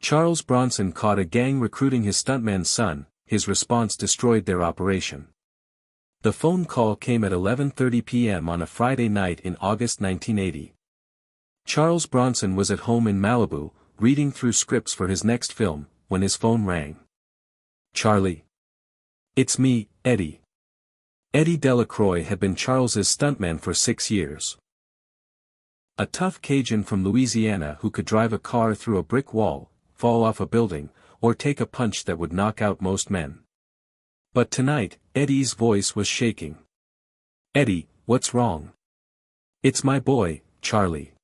Charles Bronson caught a gang recruiting his stuntman's son. His response destroyed their operation. The phone call came at 11:30 p.m. on a Friday night in August 1980. Charles Bronson was at home in Malibu, reading through scripts for his next film, when his phone rang. "Charlie. It's me, Eddie." Eddie Delacroix had been Charles's stuntman for 6 years. A tough Cajun from Louisiana who could drive a car through a brick wall, fall off a building, or take a punch that would knock out most men. But tonight, Eddie's voice was shaking. "Eddie, what's wrong?" "It's my boy, Charlie.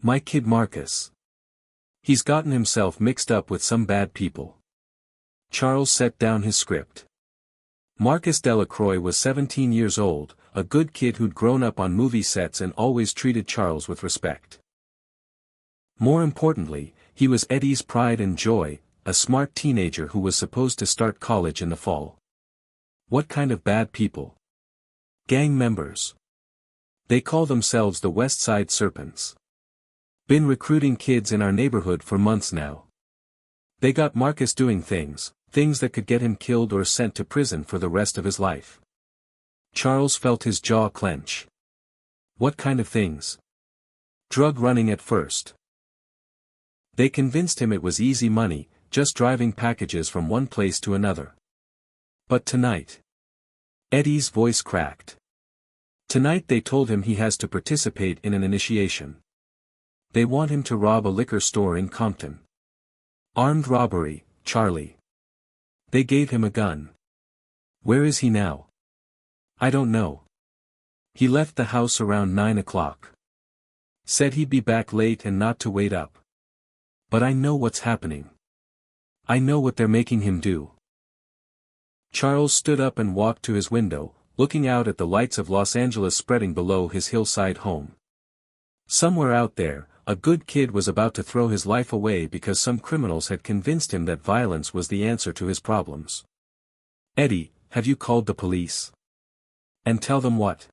My kid Marcus. He's gotten himself mixed up with some bad people." Charles set down his script. Marcus Delacroix was 17 years old, a good kid who'd grown up on movie sets and always treated Charles with respect. More importantly, he was Eddie's pride and joy, a smart teenager who was supposed to start college in the fall. What kind of bad people? Gang members. They call themselves the West Side Serpents. Been recruiting kids in our neighborhood for months now. They got Marcus doing things that could get him killed or sent to prison for the rest of his life. Charles felt his jaw clench. What kind of things? Drug running at first. They convinced him it was easy money, just driving packages from one place to another. But tonight. Eddie's voice cracked. Tonight they told him he has to participate in an initiation. They want him to rob a liquor store in Compton. Armed robbery, Charlie. They gave him a gun. Where is he now? I don't know. He left the house around 9 o'clock. Said he'd be back late and not to wait up. But I know what's happening. I know what they're making him do. Charles stood up and walked to his window, looking out at the lights of Los Angeles spreading below his hillside home. Somewhere out there, a good kid was about to throw his life away because some criminals had convinced him that violence was the answer to his problems. "Eddie, have you called the police? And tell them what?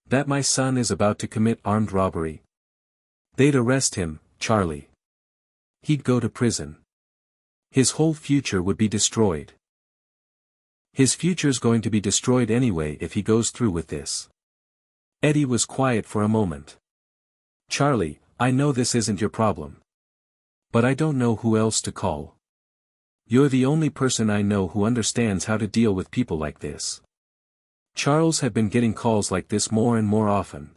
That my son is about to commit armed robbery. They'd arrest him, Charlie. He'd go to prison. His whole future would be destroyed. His future's going to be destroyed anyway if he goes through with this." Eddie was quiet for a moment. "Charlie, I know this isn't your problem. But I don't know who else to call. You're the only person I know who understands how to deal with people like this." Charles had been getting calls like this more and more often.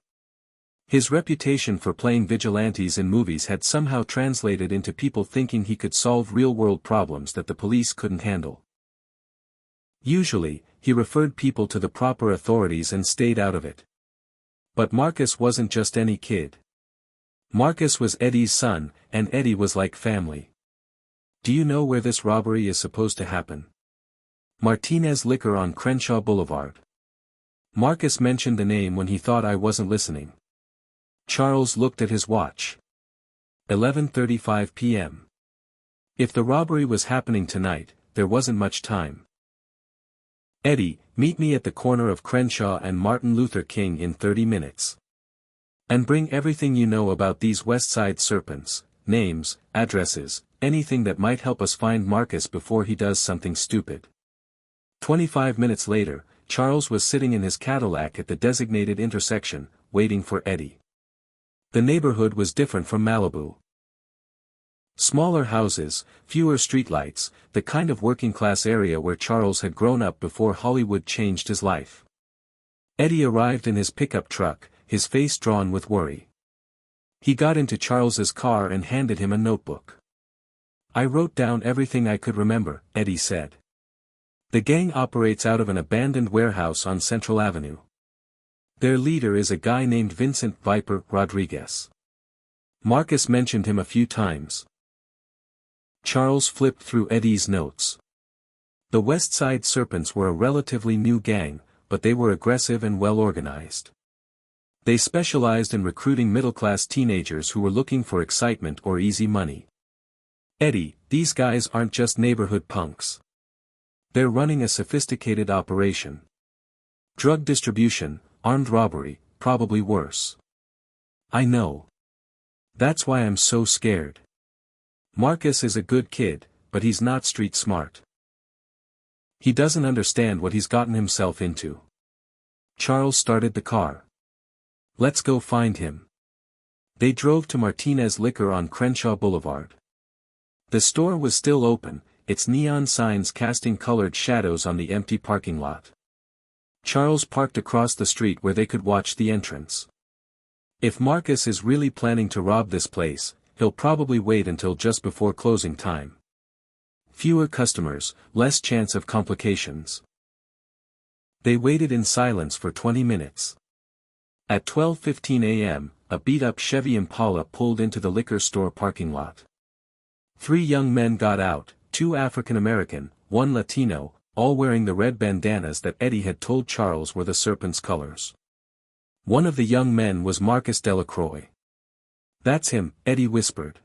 His reputation for playing vigilantes in movies had somehow translated into people thinking he could solve real-world problems that the police couldn't handle. Usually, he referred people to the proper authorities and stayed out of it. But Marcus wasn't just any kid. Marcus was Eddie's son, and Eddie was like family. "Do you know where this robbery is supposed to happen?" "Martinez Liquor on Crenshaw Boulevard." Marcus mentioned the name when he thought I wasn't listening. Charles looked at his watch. 11:35 p.m. If the robbery was happening tonight, there wasn't much time. "Eddie, meet me at the corner of Crenshaw and Martin Luther King in 30 minutes. And bring everything you know about these West Side Serpents, names, addresses, anything that might help us find Marcus before he does something stupid." 25 minutes later, Charles was sitting in his Cadillac at the designated intersection, waiting for Eddie. The neighborhood was different from Malibu. Smaller houses, fewer streetlights, the kind of working-class area where Charles had grown up before Hollywood changed his life. Eddie arrived in his pickup truck, his face drawn with worry. He got into Charles's car and handed him a notebook. "I wrote down everything I could remember," Eddie said. "The gang operates out of an abandoned warehouse on Central Avenue. Their leader is a guy named Vincent Viper Rodriguez. Marcus mentioned him a few times." Charles flipped through Eddie's notes. The West Side Serpents were a relatively new gang, but they were aggressive and well organized. They specialized in recruiting middle-class teenagers who were looking for excitement or easy money. "Eddie, these guys aren't just neighborhood punks. They're running a sophisticated operation. Drug distribution, armed robbery, probably worse." "I know. That's why I'm so scared." Marcus is a good kid, but he's not street smart. He doesn't understand what he's gotten himself into. Charles started the car. Let's go find him. They drove to Martinez Liquor on Crenshaw Boulevard. The store was still open, its neon signs casting colored shadows on the empty parking lot. Charles parked across the street where they could watch the entrance. If Marcus is really planning to rob this place, he'll probably wait until just before closing time. Fewer customers, less chance of complications. They waited in silence for 20 minutes. At 12:15 a.m., a beat-up Chevy Impala pulled into the liquor store parking lot. 3 young men got out, 2 African American, 1 Latino, all wearing the red bandanas that Eddie had told Charles were the Serpent's colors. One of the young men was Marcus Delacroix. "That's him," Eddie whispered.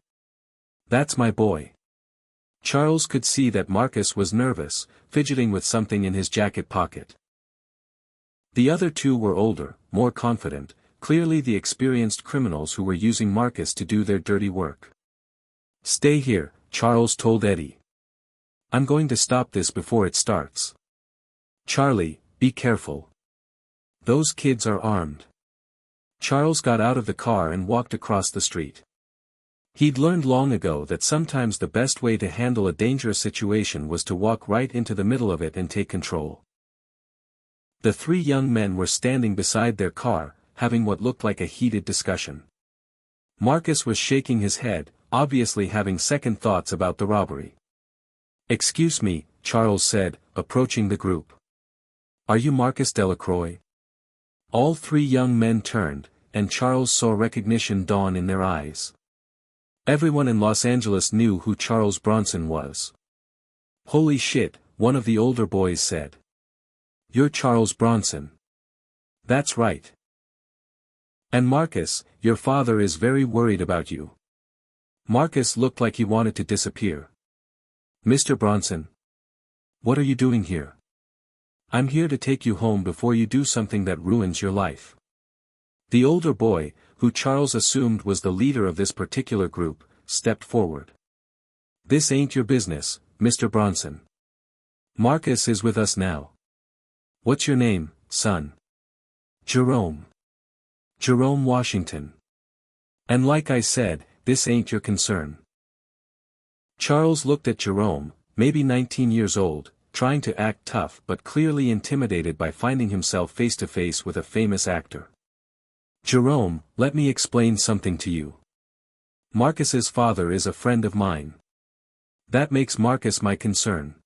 "That's my boy." Charles could see that Marcus was nervous, fidgeting with something in his jacket pocket. The other 2 were older, more confident, clearly the experienced criminals who were using Marcus to do their dirty work. "Stay here," Charles told Eddie. "I'm going to stop this before it starts. Charlie, be careful. Those kids are armed." Charles got out of the car and walked across the street. He'd learned long ago that sometimes the best way to handle a dangerous situation was to walk right into the middle of it and take control. The 3 young men were standing beside their car, having what looked like a heated discussion. Marcus was shaking his head, obviously having second thoughts about the robbery. "Excuse me," Charles said, approaching the group. "Are you Marcus Delacroix?" All 3 young men turned, and Charles saw recognition dawn in their eyes. Everyone in Los Angeles knew who Charles Bronson was. "Holy shit," one of the older boys said. "You're Charles Bronson." "That's right. And Marcus, your father is very worried about you." Marcus looked like he wanted to disappear. "Mr. Bronson? What are you doing here?" "I'm here to take you home before you do something that ruins your life." The older boy, who Charles assumed was the leader of this particular group, stepped forward. "This ain't your business, Mr. Bronson. Marcus is with us now." "What's your name, son?" "Jerome. Jerome Washington. And like I said, this ain't your concern." Charles looked at Jerome, maybe 19 years old, trying to act tough but clearly intimidated by finding himself face to face with a famous actor. "Jerome, let me explain something to you. Marcus's father is a friend of mine. That makes Marcus my concern.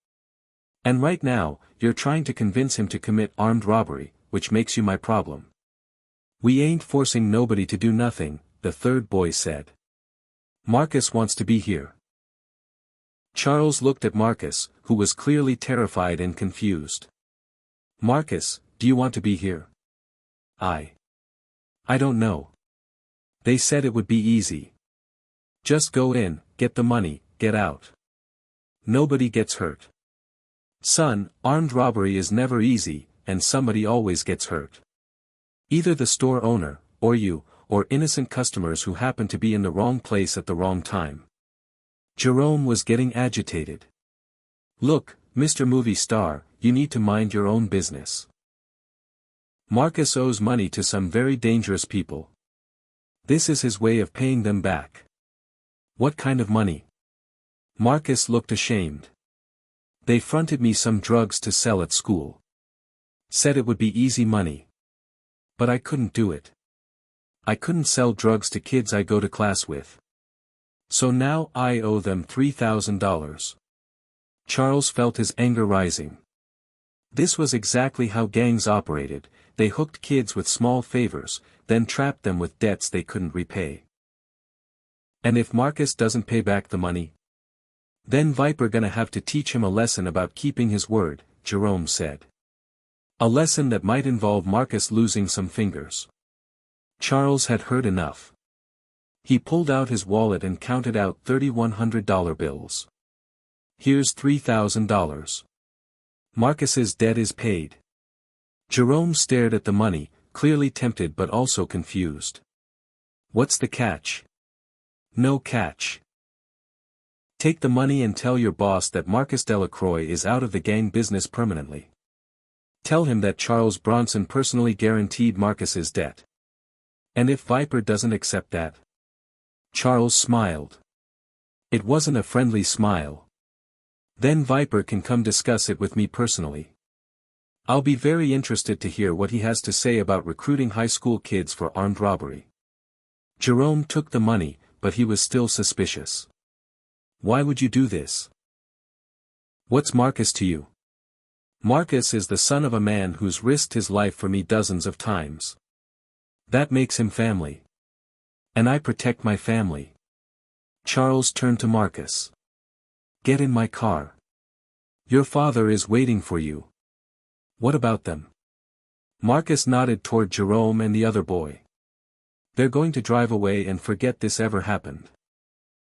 And right now, you're trying to convince him to commit armed robbery, which makes you my problem." "We ain't forcing nobody to do nothing," the third boy said. "Marcus wants to be here." Charles looked at Marcus, who was clearly terrified and confused. "Marcus, do you want to be here?" I don't know. They said it would be easy. Just go in, get the money, get out. Nobody gets hurt." "Son, armed robbery is never easy, and somebody always gets hurt. Either the store owner, or you, or innocent customers who happen to be in the wrong place at the wrong time." Jerome was getting agitated. "Look, Mr. Movie Star, you need to mind your own business. Marcus owes money to some very dangerous people. This is his way of paying them back." "What kind of money?" Marcus looked ashamed. "They fronted me some drugs to sell at school. Said it would be easy money. But I couldn't do it. I couldn't sell drugs to kids I go to class with. So now I owe them $3,000. Charles felt his anger rising. This was exactly how gangs operated. They hooked kids with small favors, then trapped them with debts they couldn't repay. "And if Marcus doesn't pay back the money? Then Viper gonna have to teach him a lesson about keeping his word," Jerome said. "A lesson that might involve Marcus losing some fingers." Charles had heard enough. He pulled out his wallet and counted out $3,100 bills. "Here's $3,000. Marcus's debt is paid." Jerome stared at the money, clearly tempted but also confused. "What's the catch?" "No catch. Take the money and tell your boss that Marcus Delacroix is out of the gang business permanently. Tell him that Charles Bronson personally guaranteed Marcus's debt. And if Viper doesn't accept that? Charles smiled. It wasn't a friendly smile. Then Viper can come discuss it with me personally. I'll be very interested to hear what he has to say about recruiting high school kids for armed robbery. Jerome took the money, but he was still suspicious. Why would you do this? What's Marcus to you? Marcus is the son of a man who's risked his life for me dozens of times. That makes him family. And I protect my family. Charles turned to Marcus. Get in my car. Your father is waiting for you. What about them? Marcus nodded toward Jerome and the other boy. They're going to drive away and forget this ever happened.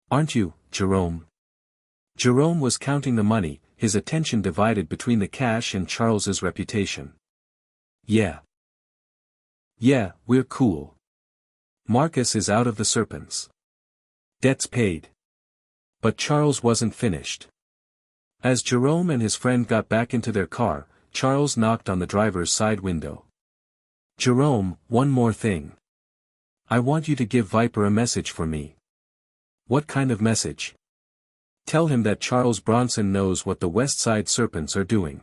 Aren't you, Jerome? Jerome was counting the money, his attention divided between the cash and Charles's reputation. Yeah. Yeah, we're cool. Marcus is out of the Serpents. Debts paid. But Charles wasn't finished. As Jerome and his friend got back into their car, Charles knocked on the driver's side window. Jerome, one more thing. I want you to give Viper a message for me. What kind of message? Tell him that Charles Bronson knows what the West Side Serpents are doing.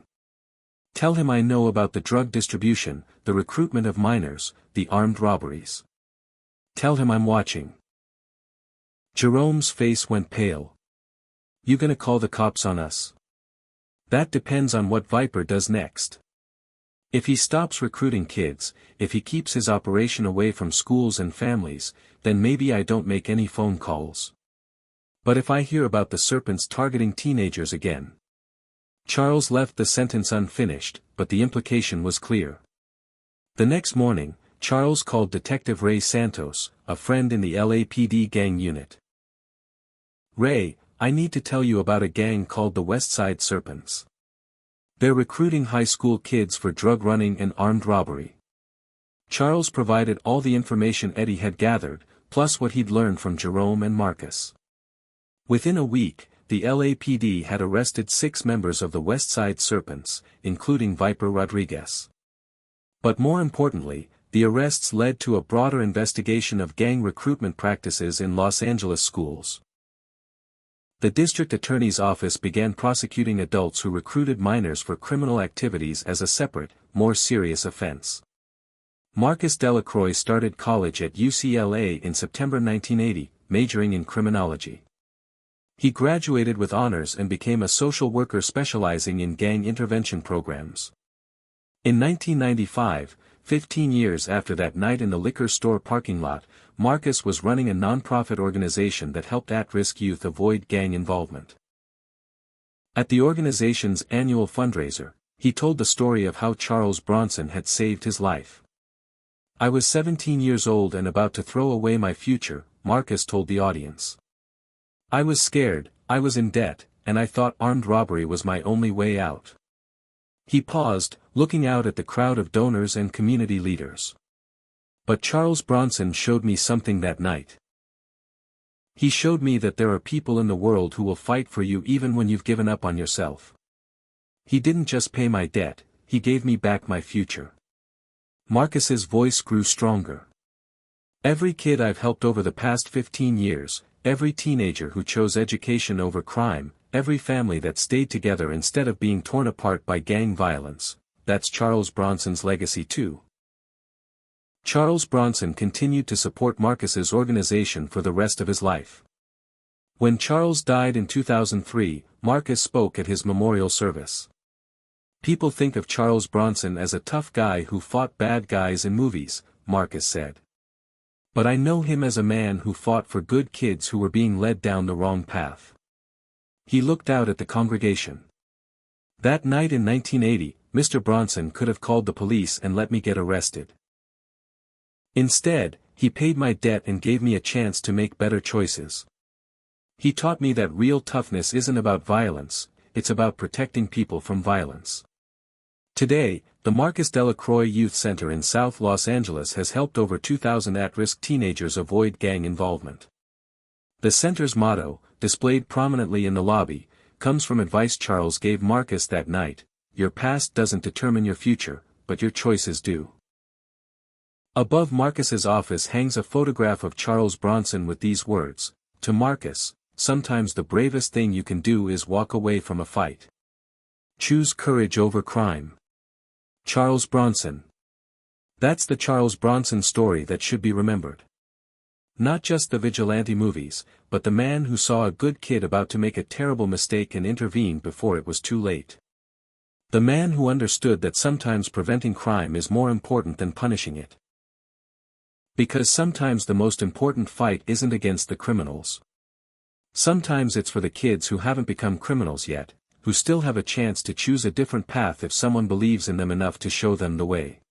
Tell him I know about the drug distribution, the recruitment of minors, the armed robberies. Tell him I'm watching. Jerome's face went pale. You gonna call the cops on us? That depends on what Viper does next. If he stops recruiting kids, if he keeps his operation away from schools and families, then maybe I don't make any phone calls. But if I hear about the Serpents targeting teenagers again. Charles left the sentence unfinished, but the implication was clear. The next morning, Charles called Detective Ray Santos, a friend in the LAPD gang unit. Ray, I need to tell you about a gang called the West Side Serpents. They're recruiting high school kids for drug running and armed robbery. Charles provided all the information Eddie had gathered, plus what he'd learned from Jerome and Marcus. Within a week, the LAPD had arrested 6 members of the West Side Serpents, including Viper Rodriguez. But more importantly, the arrests led to a broader investigation of gang recruitment practices in Los Angeles schools. The district attorney's office began prosecuting adults who recruited minors for criminal activities as a separate, more serious offense. Marcus Delacroix started college at UCLA in September 1980, majoring in criminology. He graduated with honors and became a social worker specializing in gang intervention programs. In 1995, 15 years after that night in the liquor store parking lot, Marcus was running a nonprofit organization that helped at-risk youth avoid gang involvement. At the organization's annual fundraiser, he told the story of how Charles Bronson had saved his life. I was 17 years old and about to throw away my future, Marcus told the audience. I was scared, I was in debt, and I thought armed robbery was my only way out. He paused, looking out at the crowd of donors and community leaders. But Charles Bronson showed me something that night. He showed me that there are people in the world who will fight for you even when you've given up on yourself. He didn't just pay my debt, he gave me back my future. Marcus's voice grew stronger. Every kid I've helped over the past 15 years, every teenager who chose education over crime, every family that stayed together instead of being torn apart by gang violence, that's Charles Bronson's legacy too. Charles Bronson continued to support Marcus's organization for the rest of his life. When Charles died in 2003, Marcus spoke at his memorial service. People think of Charles Bronson as a tough guy who fought bad guys in movies, Marcus said. But I know him as a man who fought for good kids who were being led down the wrong path. He looked out at the congregation. That night in 1980, Mr. Bronson could have called the police and let me get arrested. Instead, he paid my debt and gave me a chance to make better choices. He taught me that real toughness isn't about violence, it's about protecting people from violence. Today, the Marcus Delacroix Youth Center in South Los Angeles has helped over 2,000 at-risk teenagers avoid gang involvement. The center's motto, displayed prominently in the lobby, comes from advice Charles gave Marcus that night: your past doesn't determine your future, but your choices do. Above Marcus's office hangs a photograph of Charles Bronson with these words: to Marcus, sometimes the bravest thing you can do is walk away from a fight. Choose courage over crime. Charles Bronson. That's the Charles Bronson story that should be remembered. Not just the vigilante movies, but the man who saw a good kid about to make a terrible mistake and intervened before it was too late. The man who understood that sometimes preventing crime is more important than punishing it. Because sometimes the most important fight isn't against the criminals. Sometimes it's for the kids who haven't become criminals yet, who still have a chance to choose a different path if someone believes in them enough to show them the way.